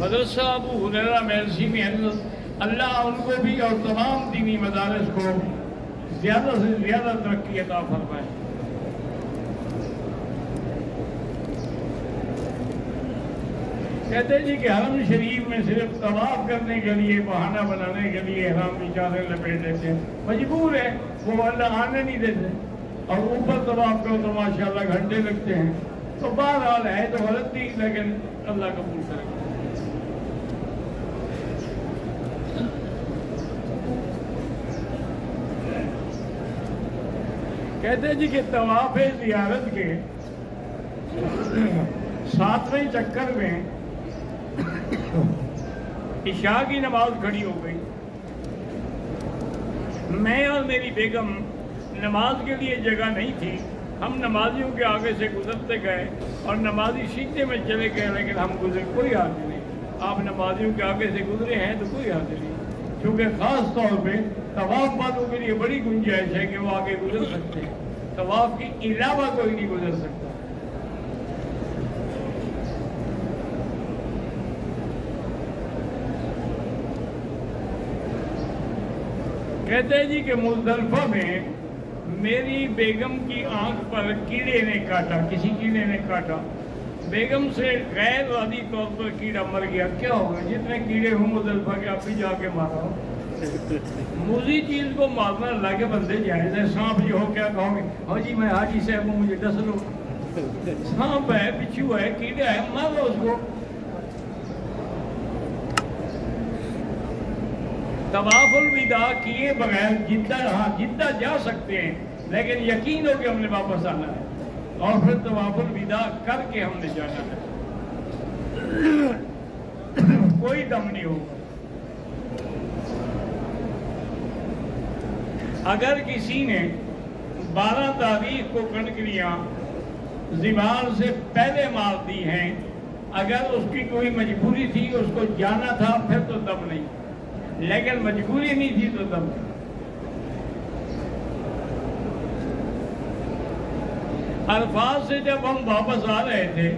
مدرسہ ابو ہریرہ مرسی میں اللہ ان کو بھی اور تمام دینی مدارس کو زیادہ سے زیادہ ترقی عطا فرمائے۔ کہتے جی کہ حرم شریف میں صرف طواف کرنے کے لیے، بہانہ بنانے کے لیے حرام کی چادر لپیٹ دیتے ہیں، مجبور ہے، وہ اللہ آنے نہیں دیتے، اور اوپر طواف کرو تو ماشاءاللہ گھنٹے لگتے ہیں۔ تو بہرحال ہے تو غلط نہیں، لیکن اللہ قبول کرے گا۔ کہتے جی کہ طواف زیارت کے 7ویں چکر میں عشاء کی نماز کھڑی ہو گئی۔ میں اور میری بیگم نماز کے لیے جگہ نہیں تھی، ہم نمازیوں کے آگے سے گزرتے گئے اور نمازی سیدھے میں چلے گئے، لیکن ہم گزرے، کوئی حاضر نہیں۔ آپ نمازیوں کے آگے سے گزرے ہیں تو کوئی حاضر نہیں، کیونکہ خاص طور پہ طواف والوں کے لیے بڑی گنجائش ہے کہ وہ آگے گزر سکتے ہیں، طواف کے علاوہ کوئی نہیں گزر سکتا۔ کہتے ہیں جی کہ مزدلفہ میں میری بیگم کی آنکھ پر کیڑے نے کاٹا، کسی کیڑے نے کاٹا، بیگم سے غیر ارادی طور پر کیڑا مر گیا۔ کیا ہوگا؟ جتنے کیڑے ہوں مزدلفہ کے آپ بھی جا کے مارا ہو۔ موذی چیز کو مارنا اللہ کے بندے جائز ہے۔ سانپ جو ہو کیا کہو گے؟ ہاں جی میں حاجی صاحب ہوں، مجھے ڈس لو۔ سانپ ہے، بچھو ہے، کیڑا ہے، مار لو اس کو۔ طواف الوداع کیے بغیر جدہ جا سکتے ہیں، لیکن یقین ہو کہ ہم نے واپس آنا ہے، اور پھر طواف الوداع کر کے ہم نے جانا ہے، کوئی دم نہیں ہوگا۔ اگر کسی نے 12 تاریخ کو کنکریاں زوال سے پہلے مار دی ہیں، اگر اس کی کوئی مجبوری تھی، اس کو جانا تھا، پھر تو دم نہیں، لیکن مجبوری نہیں تھی تو دم نہیں۔ عرفات سے جب ہم واپس آ رہے تھے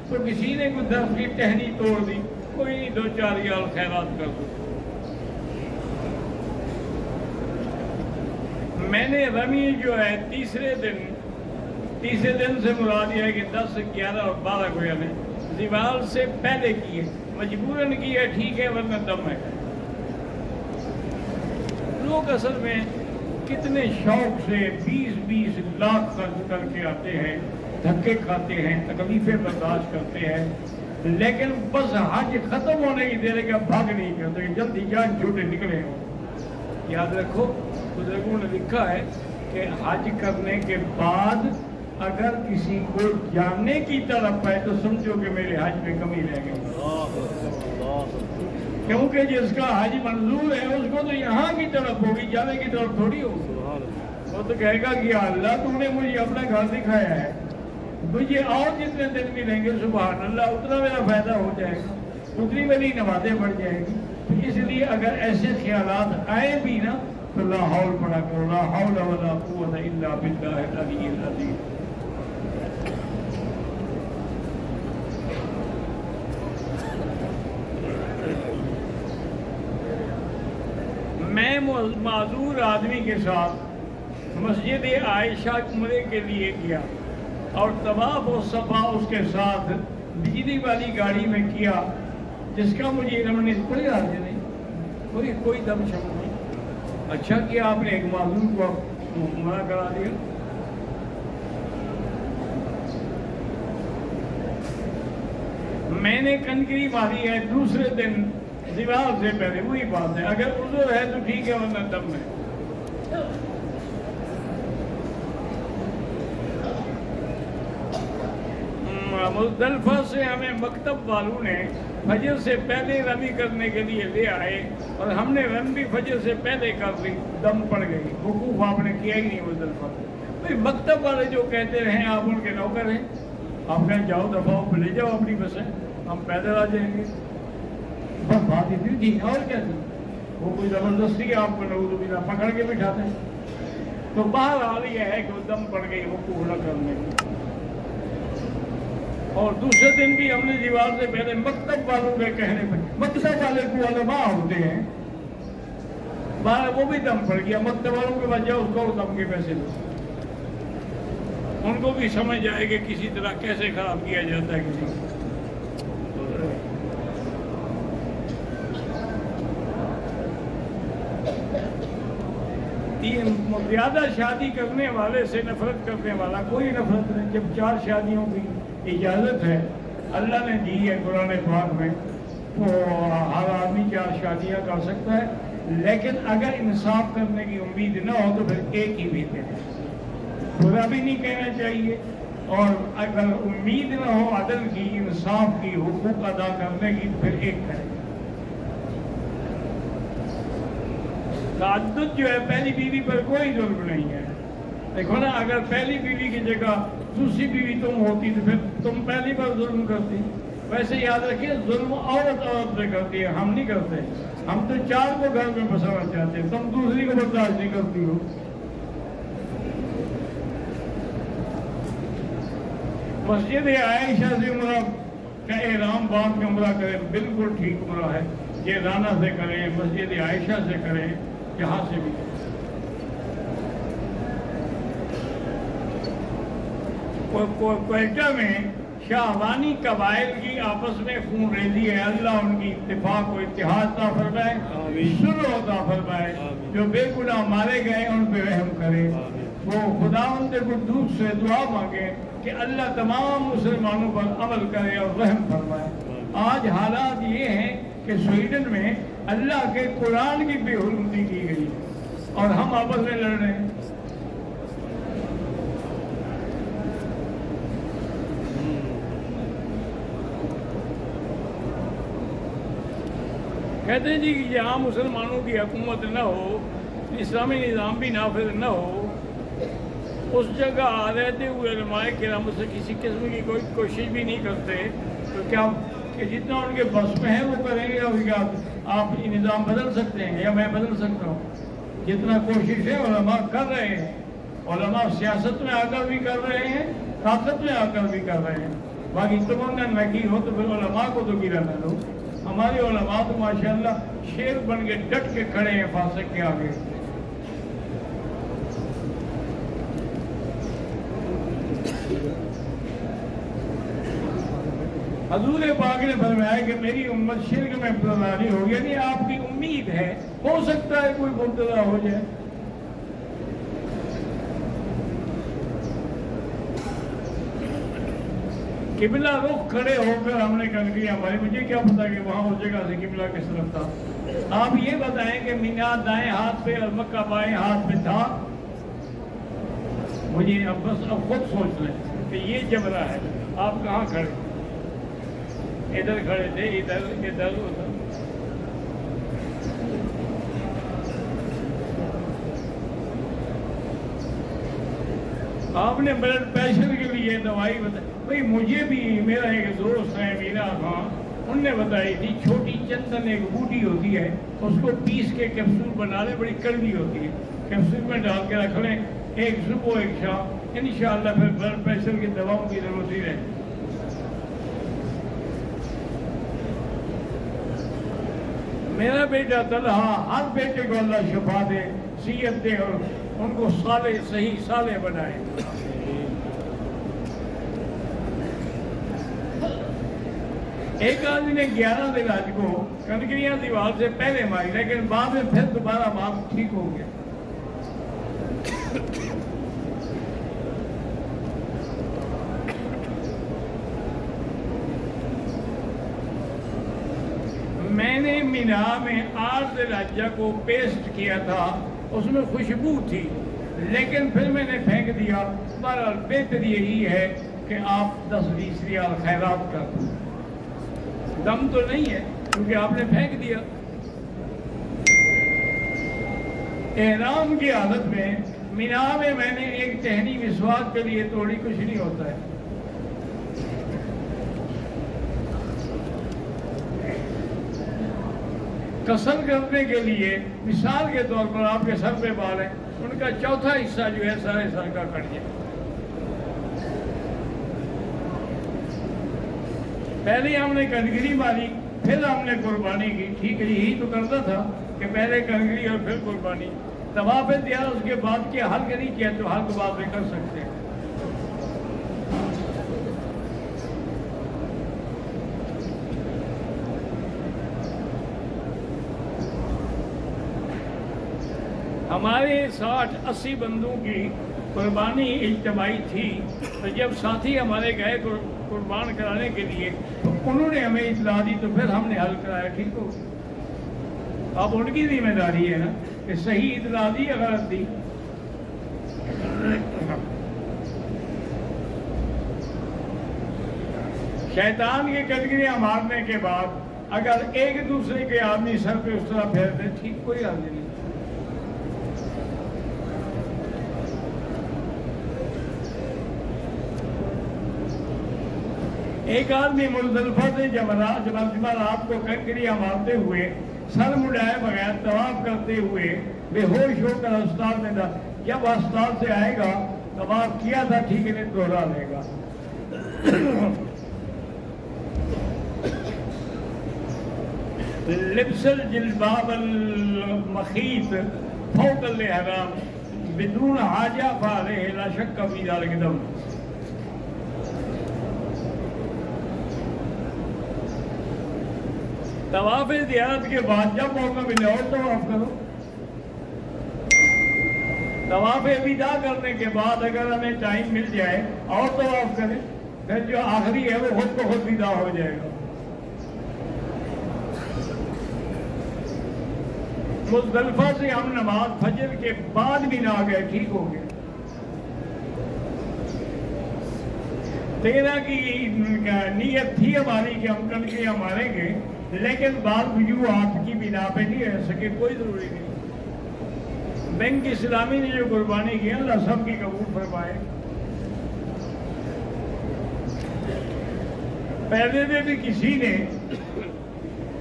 تو کسی نے کوئی درخت کی ٹہنی توڑ دی، کوئی نہیں، 2-4 ریال خیرات کر دو۔ میں نے رمی جو ہے تیسرے دن سے مراد یہ ہے کہ 10، 11 اور 12 کو یعنی زوال سے پہلے کی ہے، مجبوراً کی ہے، ٹھیک ہے، ورنہ دم ہے۔ لوگ اصل میں کتنے شوق سے 20-20 لاکھ خرچ کر کے آتے ہیں، دھکے کھاتے ہیں، تکلیفیں برداشت کرتے ہیں، لیکن بس حج ختم ہونے کی دیر کے بھاگ نہیں کرتے، جلدی جان چھوٹے نکلے ہوں۔ یاد رکھو، بزرگوں نے لکھا ہے کہ حج کرنے کے بعد اگر کسی کو جانے کی طرف ہے تو سمجھو کہ میرے حج میں کمی رہ گئی، کیونکہ جس کا حج منظور ہے اس کو تو یہاں کی طرف ہوگی، جانے کی طرف تھوڑی ہوگی۔ وہ تو کہے گا کہ اللہ تم نے مجھے اپنا گھر دکھایا ہے، مجھے اور جتنے دن ملیں گے سبحان اللہ اتنا میرا فائدہ ہو جائے گا، اتنی میری نمازیں بڑھ جائیں گی۔ تو اس لیے اگر ایسے خیالات آئے بھی نا تو لا حول پڑھا کرو، لا حول ولا قوت الا باللہ العلی العظیم۔ میں معذور آدمی کے ساتھ مسجد عائشہ عمرے کے لیے گیا اور طواف و صفا اس کے ساتھ بجلی والی گاڑی میں کیا، جس کا مجھے علم نہیں، کوئی حاضر نہیں، کوئی دم شم نہیں۔ اچھا کیا آپ نے ایک معذور کو منع کرا دیا۔ میں نے کنکری ماری ہے دوسرے دن زوال سے پہلے، وہی بات ہے، اگر عذر ہے تو ٹھیک ہے، ورنہ دم ہے۔ مزدلفہ سے ہمیں مکتب والوں نے فجر سے پہلے رمی کرنے کے لیے لے آئے اور ہم نے رمی فجر سے پہلے کر لی، دم پڑ گئی، وقوف آپ نے کیا ہی نہیں مزدلفہ۔ بھئی مکتب والے جو کہتے رہیں آپ ان کے نوکر ہیں، آپ کہیں جاؤ دفعہ پہ لے جاؤ اپنی بسیں، ہم پیدل آ جائیں گے، بس بات اتنی تھی اور کیا تھی؟ وہ کوئی زبردستی آپ کو نعوذ باللہ پکڑ کے بٹھاتے ہیں۔ تو بہرحال یہ ہے کہ وہ دم پڑ گئی وقوف نہ کرنے کی۔ اور دوسرے دن بھی ہم نے دیوار سے پہلے مکتب والوں کے کہنے پہ، مکتب والے کو علماء ہوتے ہیں، وہ بھی دم پڑ گیا، مکتب والوں کے وجہ اس کو دم کے پیسے دو، ان کو بھی سمجھ آئے کہ کسی طرح کیسے خراب کیا جاتا ہے کسی کو۔ زیادہ شادی کرنے والے سے نفرت کرنے والا کوئی نفرت نہیں۔ جب 4 شادیوں کی اجازت ہے، اللہ نے دی ہے قرآن پاک میں، تو ہر آدمی 4 شادیاں کر سکتا ہے، لیکن اگر انصاف کرنے کی امید نہ ہو تو پھر ایک ہی بھی دے، برا بھی نہیں کہنا چاہیے، اور اگر امید نہ ہو عدل کی، انصاف کی، حقوق ادا کرنے کی، پھر ایک کرے۔ تعدد جو ہے پہلی بیوی پر کوئی ظلم نہیں ہے۔ دیکھو نا، اگر پہلی بیوی کی جگہ دوسری بیوی تم ہوتی تو پھر تم پہلی پر ظلم کرتی۔ ویسے یاد رکھیے، ظلم عورت سے کرتی ہے، ہم نہیں کرتے۔ ہم تو 4 کو گھر میں بسانا چاہتے ہیں، تم دوسری کو برداشت نہیں کرتی ہو۔ مسجد عائشہ سے عمرہ کا احرام باندھ کے عمرہ کریں، بالکل ٹھیک عمرہ ہے۔ یہ رانا سے کریں، مسجد عائشہ سے کریں، یہاں سے بھی۔ کوئٹہ میں شاہوانی قبائل کی آپس میں خون ریزی ہے، اللہ ان کی اتفاق و اتحاد عطا فرمائے، صلح عطا فرمائے، جو بے گناہ مارے گئے ان پہ رحم کرے۔ وہ خداوند قدوس سے دعا مانگے کہ اللہ تمام مسلمانوں پر عمل کرے اور رحم فرمائے۔ آج حالات یہ ہیں کہ سویڈن میں اللہ کے قرآن کی بے حرمتی کی گئی اور ہم آپس میں لڑ رہے ہیں۔ کہتے ہیں جی کہ جہاں مسلمانوں کی حکومت نہ ہو، اسلامی نظام بھی نافذ نہ ہو، اس جگہ رہتے ہوئے علماء کرام سے کسی قسم کی کوئی کوشش بھی نہیں کرتے، تو کیا کہ جتنا ان کے بس میں ہے وہ کریں گے؟ اور کیا آپ یہ نظام بدل سکتے ہیں یا میں بدل سکتا ہوں؟ جتنا کوشش ہے علماء کر رہے ہیں، علماء سیاست میں آ کر بھی کر رہے ہیں، طاقت میں آ کر بھی کر رہے ہیں۔ باقی تم نے نہ کی ہو تو پھر علماء کو تو گرا نہ دو۔ ہمارے علماء تو ماشاءاللہ شیر بن کے ڈٹ کے کھڑے ہیں فاسق کے آگے۔ حضور پاک نے فرمایا کہ میری امت شرک میں مبتلا نہیں ہوگی، یعنی آپ کی امید ہے، ہو سکتا ہے کوئی مبتلا ہو جائے۔ قبلہ رخ کھڑے ہو کر ہم نے کر دیا ہمارے، مجھے کیا پتا کہ وہاں اس جگہ سے قبلہ کس طرف تھا۔ آپ یہ بتائیں کہ مینا دائیں ہاتھ پہ اور مکہ بائیں ہاتھ پہ تھا؟ مجھے اب خود سوچ لیں کہ یہ جبرا ہے۔ آپ کہاں کھڑے؟ ادھر کھڑے تھے، ادھر ادھر ادھر۔ آپ نے بلڈ پریشر کے لیے دوائی بتائی بھائی، مجھے بھی میرا ایک دوست ہے میرا خان، ان نے بتائی تھی چھوٹی چندن ایک بوٹی ہوتی ہے، اس کو پیس کے کیپسول بنا لیں، بڑی کڑوی ہوتی ہے، کیپسول میں ڈال کے رکھ لیں، ایک صبح ایک شام، انشاءاللہ پھر بلڈ پریشر کی دواؤں کی ضرورت ہی رہے۔ میرا بیٹا طلحہ، ہر بیٹے کو اللہ شفا دے، صحت دے اور ان کو صالح صحیح صالح بنائے۔ ایک آدمی نے 11 دن آج کو کنکریاں دیوار سے پہلے ماری، لیکن بعد میں پھر دوبارہ بات ٹھیک ہو گیا۔ میں نے مینا میں 8 ذی الحجہ کو پیسٹ کیا تھا، اس میں خوشبو تھی، لیکن پھر میں نے پھینک دیا۔ بہرحال بہتر یہی ہے کہ آپ 10-20 ریال خیرات کر دیں، دم تو نہیں ہے کیونکہ آپ نے پھینک دیا۔ احرام کی حالت میں مینا میں نے ایک ٹہنی مسواک کے لیے توڑی، کچھ نہیں ہوتا ہے۔ قصر کرنے کے لیے مثال کے طور پر آپ کے سر پہ بال ہیں، ان کا چوتھا حصہ جو ہے سارے سر کا کٹ جائے۔ پہلے ہم نے کنکری ماری پھر ہم نے قربانی کی. ٹھیک ہے یہی تو کرتا تھا کہ پہلے کنکری اور پھر قربانی. طواف دیا اس کے بعد کیا حلق نہیں کیا تو حلق بعد میں کر سکتے ہیں. ہمارے 60-80 بندوں کی قربانی اجتماعی تھی. تو جب ساتھی ہمارے گئے قربان کرانے کے لیے تو انہوں نے ہمیں اطلاع دی تو پھر ہم نے حل کرایا. ٹھیک ہو اب ان کی ذمہ داری ہے نا کہ صحیح اطلاع دی یا غلط دی. شیطان کی کنکریاں مارنے کے بعد اگر ایک دوسرے کے آدمی سر پہ اس طرح پھیرتے ٹھیک کوئی حل نہیں. ایک آدمی مزدلفہ سے جمعرات کو کنکریاں مارتے ہوئے سر مڈائے بغیر طواف کرتے ہوئے بے ہوش ہو کر ہسپتال میں تھا. جب ہسپتال سے آئے گا طواف کیا تھا ٹھیک ہے دوہرا لے گا. لبس الجلباب المخیط فوق الاحرام بدون حاجہ فعلیہ لا شک فی ذلک دم. طواف زیارت کے بعد جب موقع ملے اور طواف کرو. طواف وداع کرنے کے بعد اگر ہمیں ٹائم مل جائے اور طواف کریں پھر جو آخری ہے وہ خود بخود وداع ہو جائے گا. مزدلفہ سے ہم نماز فجر کے بعد بھی نہ گئے ٹھیک ہو گئے. 13 کی نیت تھی ہماری کہ ہم کنکریاں ماریں گے لیکن بعض وجوہات کی بنا پہ نہیں رہ سکے. کوئی ضروری نہیں. بینک اسلامی نے جو قربانی کی اللہ سب کی قبول فرمائے. پہلے میں بھی کسی نے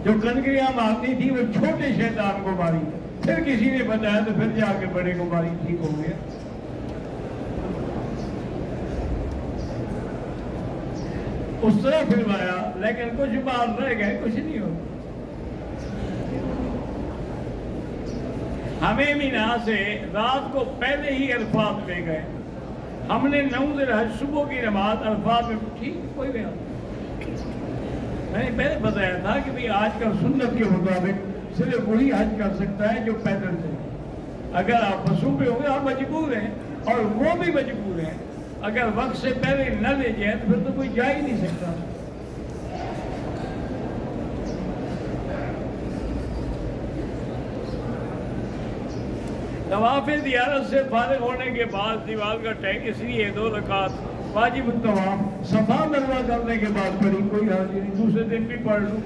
جو کنکریاں مارنی تھی وہ چھوٹے شیطان کو ماری پھر کسی نے بتایا تو پھر جا کے بڑے کو ماری ٹھیک ہو گیا. اس طرح پھروایا لیکن کچھ بات رہ گئے کچھ نہیں ہو. ہمیں مینا سے رات کو پہلے ہی عرفات لے گئے. ہم نے 9 ذی الحج صبح کی نماز عرفات میں ٹھیک کوئی بیان. میں نے پہلے بتایا تھا کہ بھئی آج کل سنت کے مطابق صرف وہی حج کر سکتا ہے جو پیدل چلے. اگر آپ بسوں پہ ہوں گے آپ مجبور ہیں اور وہ بھی مجبور ہیں. اگر وقت سے پہلے نہ لے جائے تو پھر تو کوئی جا ہی نہیں سکتا. طواف زیارت سے فارغ ہونے کے بعد دیوار کا ٹیک اس لیے 2 رکعت واجب الطواف صفا مروا کرنے کے بعد پڑھی. کوئی حرج نہیں دوسرے دن بھی پڑھ لوں.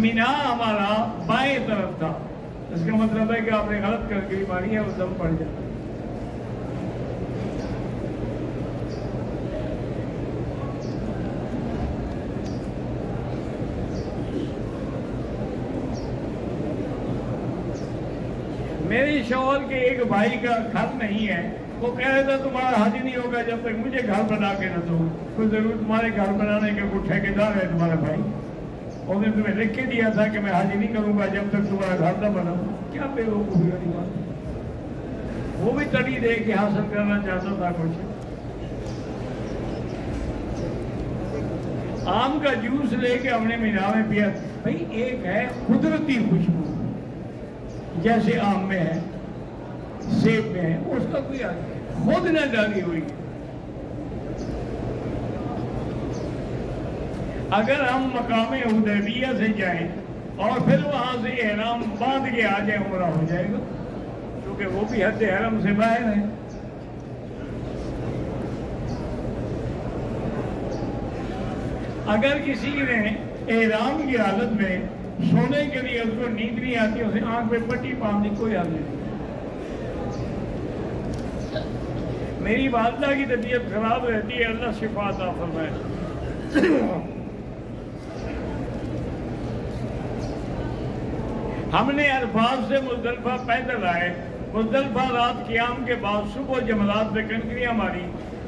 مینا ہمارا بائیں طرف تھا. اس کا مطلب ہے کہ آپ نے غلط کر کے ماری ہے وہ دم پڑ جاتا. میری شوہر کے ایک بھائی کا گھر نہیں ہے. وہ کہہ رہا تھا تمہارا حج نہیں ہوگا جب تک مجھے گھر بنا کے نہ دو. کوئی ضرور تمہارے گھر بنانے کے کوئی ٹھیکیدار ہے تمہارا بھائی. انہوں نے تمہیں لکھ کے دیا تھا کہ میں حج نہیں کروں گا جب تک تمہارا گھر نہ بناؤں. کیا بے وقوفی والی بات. وہ بھی تڑی دے کے حاصل کرنا چاہتا تھا کچھ. آم کا جوس لے کے ہم نے مینا میں پیا. بھائی ایک ہے قدرتی خوشبو جیسے آم میں ہے سیب میں ہے اس کا کوئی خود نہ ڈالی ہوئی. اگر ہم مقام حدیبیہ سے جائیں اور پھر وہاں سے احرام باندھ کے آ جائیں عمرہ ہو جائے گا کیونکہ وہ بھی حد حرم سے باہر ہے. اگر کسی نے احرام کی حالت میں سونے کے لیے اس کو نیند نہیں آتی اسے آنکھ پہ پٹی باندھنے کوئی حال نہیں. میری والدہ کی طبیعت خراب رہتی ہے اللہ شفا عطا فرمائے. ہم نے عرفات سے مزدلفہ پیدل آئے. مزدلفہ رات قیام کے بعد صبح جمرات پہ کنکریاں ماری.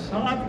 7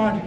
8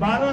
12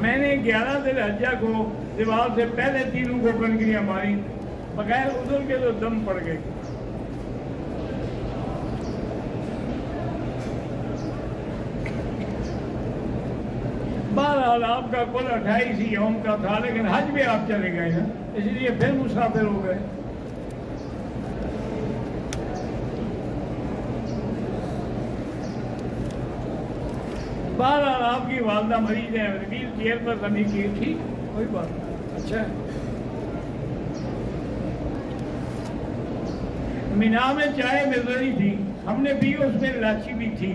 میں نے 11 ذی الحجہ کو دیوار سے پہلے تینوں کو کنکریاں ماری، بغیر عذر کے تو دم پڑ گئے۔ بہرحال آپ کا کل 28 یوم کا تھا، لیکن حج میں آپ چلے گئے نا، اس لیے پھر مسافر ہو گئے۔ بہرحال آپ کی والدہ مریض ہے، ویل چیئر پر کمی کی، ٹھیک کوئی بات نہیں، اچھا ہے۔ مینا میں چائے مل رہی تھی، ہم نے پی، اس میں لاچی بھی تھی۔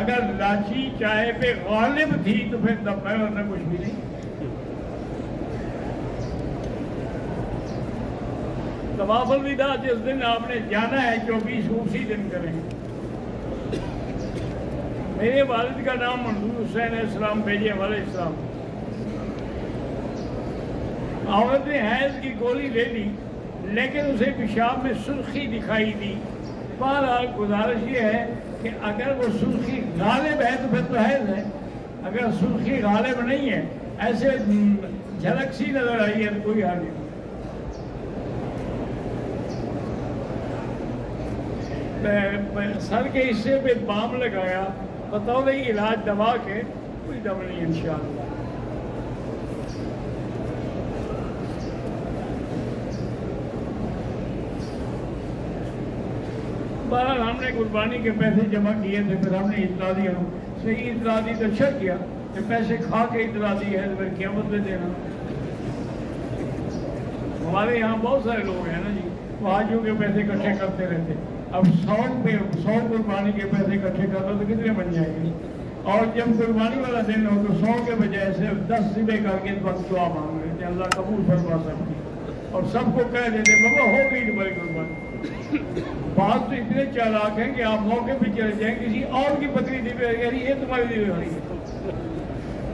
اگر لاچی چائے پہ غالب تھی تو پھر تب میں ورنہ کچھ بھی نہیں۔ طواف الوداع جس دن آپ نے جانا ہے 24 اسی دن کریں۔ میرے والد کا نام منظور حسین علیہ السلام بھیجے علیہ السلام۔ عورت نے حیض کی گولی لے لی، لیکن اسے پیشاب میں سرخی دکھائی دی۔ بہرحال گزارش یہ ہے کہ اگر وہ سرخی غالب ہے تو پھر تو حیض ہے، اگر سرخی غالب نہیں ہے، ایسے جھلک سی نظر آئی ہے تو کوئی حال نہیں۔ سر کے حصے پہ بام لگایا، بتاؤ نہیں علاج دوا کے، کوئی دم نہیں انشاءاللہ۔ بہرحال ہم نے قربانی کے پیسے جمع کیے تھے، پھر ہم نے اطلاع دیا، صحیح اطلاع دی تو اچھا کیا کہ پیسے کھا کے اطلاع دی ہے تو پھر قیامت میں دینا۔ ہمارے یہاں بہت سارے لوگ ہیں نا جی، وہ حاجیوں کے پیسے اکٹھے کرتے رہتے، اب 100 قربانی کے پیسے اکٹھے کر دو تو کتنے بن جائیں گے؟ اور جب قربانی والا دن ہو تو 100 کے بجائے صرف 10 ذبح کر کے وقت دعا مانگ لیتے، اللہ قبول فرما سکتی، اور سب کو کہہ دیتے بابا ہو گئی تمہاری قربانی۔ بات تو اتنے چالاک ہیں کہ آپ موقع پہ چلے جائیں، کسی اور کی بکری دی ہوئی ہے، یہ تمہاری دی ہوئی ہے،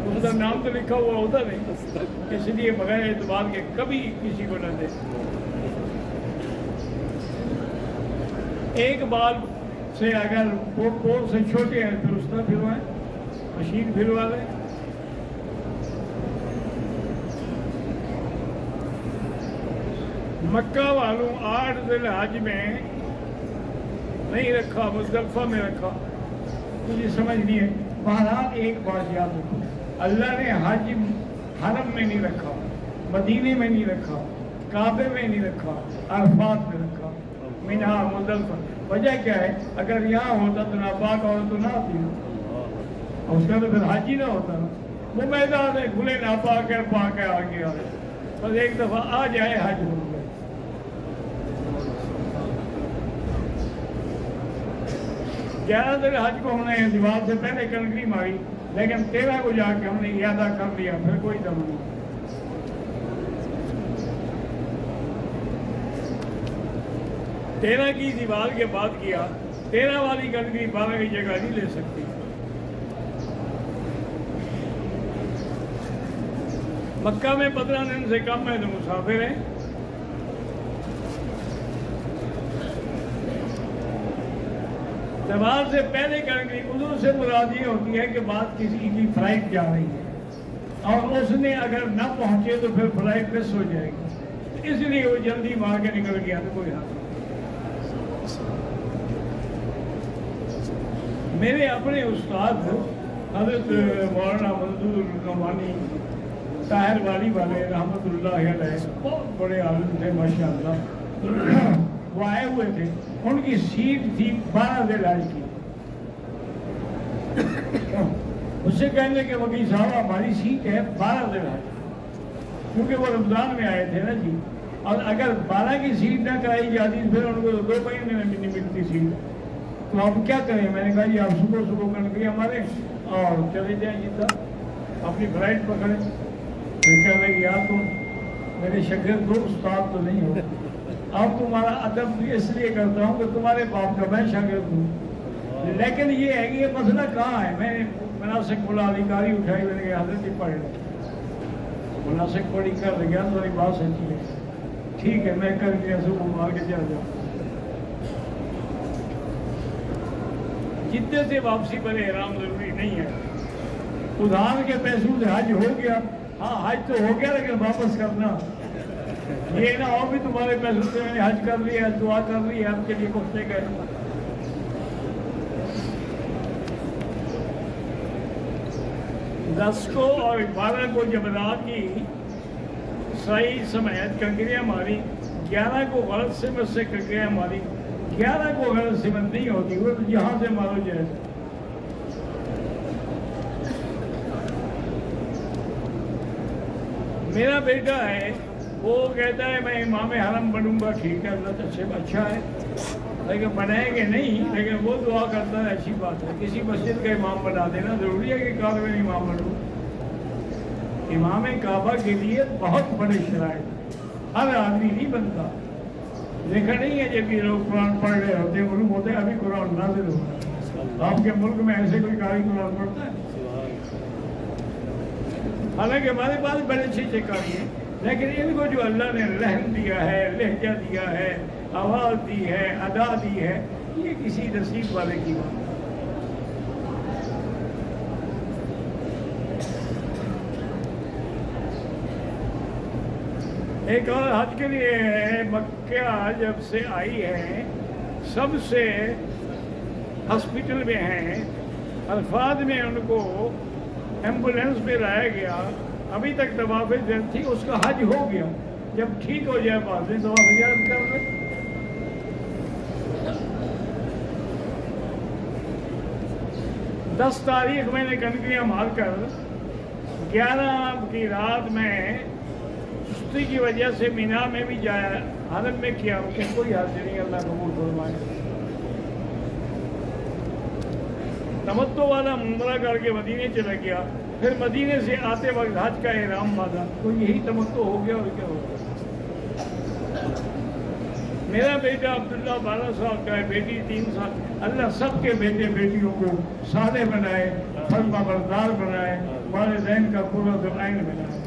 اس کا نام تو لکھا ہوا ہوتا نہیں، اس لیے بغیر اعتبار کے کبھی کسی کو نہ دے۔ ایک بال سے اگر پور سے چھوٹے ہیں تو اس طرح پھروائیں، مشین پھروا لیں۔ مکہ والوں 8 ذی الحج میں نہیں رکھا، مزدلفہ میں رکھا، مجھے سمجھ نہیں ہے۔ بہرحال ایک بات یاد رکھو، اللہ نے حج حرم میں نہیں رکھا، مدینے میں نہیں رکھا، کعبے میں نہیں رکھا، عرفات میں رکھا، مینا مزدلفہ۔ وجہ کیا ہے؟ اگر یہاں ہوتا تو ناپاک عورت تو نہ آتی نا، اور اس کا تو پھر حج ہی نہ ہوتا نا۔ وہ میدان ہے، کھلے ناپاک ہے، پاک ہے، آگے آ گئے، بس ایک دفعہ آ جائے حج ہو گئے۔ گیارہ ذی الحج کو ہم نے دیوار سے پہلے کنکری ماری، لیکن 13 کو جا کے ہم نے اعادہ کر لیا، پھر کوئی دم نہیں۔ 13 کی دیوار کے بعد کیا، 13 والی کنکری 12 کی جگہ نہیں لے سکتی۔ مکہ میں 15 دن سے کم ہے تو مسافر ہیں۔ دیوار سے پہلے کنکری عذر سے مراد یہ ہوتی ہے کہ بات کسی کی فلائٹ جا رہی ہے اور اس نے اگر نہ پہنچے تو پھر فلائٹ مس ہو جائے گی، اس لیے وہ جلدی مار کے نکل گیا تو کوئی حال نہیں۔ میرے اپنے استاد حضرت مولانا منظور نعمانی طاہر والی والے رحمت اللہ علیہ، بہت بڑے عالم تھے ماشاءاللہ، وہ آئے ہوئے تھے، ان کی سیٹ تھی 12 ذی الحج کی۔ اس سے کہنے کہ وکیل صاحب ہماری سیٹ ہے 12 ذی الحج، کیونکہ وہ رمضان میں آئے تھے نا جی، اور اگر 12 کی سیٹ نہ کرائی جاتی پھر ان کو 2 مہینے میں بھی نہیں ملتی سیٹ، تو آپ کیا کریں؟ میں نے کہا جی آپ صبح کنکری ہمارے اور چلے جائیں جدہ، اپنی فلائٹ پکڑیں۔ پھر کہہ رہے یار تم میرے شاگرد دو استاد تو نہیں ہو، اب تمہارا ادب بھی اس لیے کرتا ہوں کہ تمہارے باپ کا میں شاگرد ہوں، لیکن یہ ہے کہ یہ مسئلہ کہاں ہے؟ میں نے مناسک ملاذکاری اٹھائی، میں نے کہا حضرت ہی پڑھ لیں، مناسک پڑھی کر گیا، تمہاری بات سچی ہے، ٹھیک ہے میں کر کے صبح مار کے چل جاؤں۔ جدے سے واپسی پر احرام ضروری نہیں ہے، ادھار کے پیسوں سے حج ہو گیا، ہاں حج تو ہو گیا لیکن واپس کرنا، یہ نہ ہو بھی تمہارے پیسوں سے میں نے حج کر لیا، دعا کر لی، آپ کے لیے کچھ نہیں گئے۔ 10 کو اور 12 کو جب رات کی صحیح سمیت کنکریاں ماری، 11 کو غلط سمت سے کنکریاں ماری، 11 کو غلط سمت نہیں ہوتی، وہ تو جہاں سے مارو جائے۔ میرا بیٹا ہے وہ کہتا ہے میں امام حرم بنوں گا، ٹھیک ہے اللہ سے اچھا ہے، لیکن بنائیں گے نہیں، لیکن وہ دعا کرتا ہے اچھی بات ہے، کسی مسجد کا امام بنا دینا ضروری ہے کہ کعبے میں امام بنوں۔ امام کعبہ کے لیے بہت بڑے شرائط، ہر آدمی نہیں بنتا۔ دیکھا نہیں ہے جب یہ لوگ قرآن پڑھ رہے ہوتے ہیں معلوم ہوتا ہے ابھی قرآن نازل ہو رہا ہے۔ آپ کے ملک میں ایسے کوئی قاری قرآن پڑھتا ہے؟ حالانکہ ہمارے پاس بڑے اچھے قاری ہیں، لیکن ان کو جو اللہ نے رحم دیا ہے، لہجہ دیا ہے، آواز دی ہے، ادا دی ہے، یہ کسی نصیب والے کی بات ہے۔ ایک اور حج کے لیے ہے، مکہ جب سے آئی ہے سب سے ہاسپٹل میں ہیں، الفاظ میں ان کو ایمبولینس پہ لایا گیا، ابھی تک طواف زیارت تھی، اس کا حج ہو گیا، جب ٹھیک ہو جائے بعد میں طواف زیارت کر لیں۔ 10 تاریخ میں نے کنکریاں مار کر 11 کی رات میں سستی کی وجہ سے مینا میں بھی جایا، حرم میں کیا، کہ کوئی حاضر نہیں، اللہ قبول فرمائے۔ تمتع والا عمرہ کر کے مدینے چلا گیا، پھر مدینے سے آتے وقت حج کا احرام باندھا، تو یہی تمتع ہو گیا اور کیا ہو گیا۔ میرا بیٹا عبداللہ 12 سال کا ہے، بیٹی 3 سال۔ اللہ سب کے بیٹے بیٹیوں کو صالح بنائے، فرما بردار بنائے، والدین کا قرۃ العین بنائے۔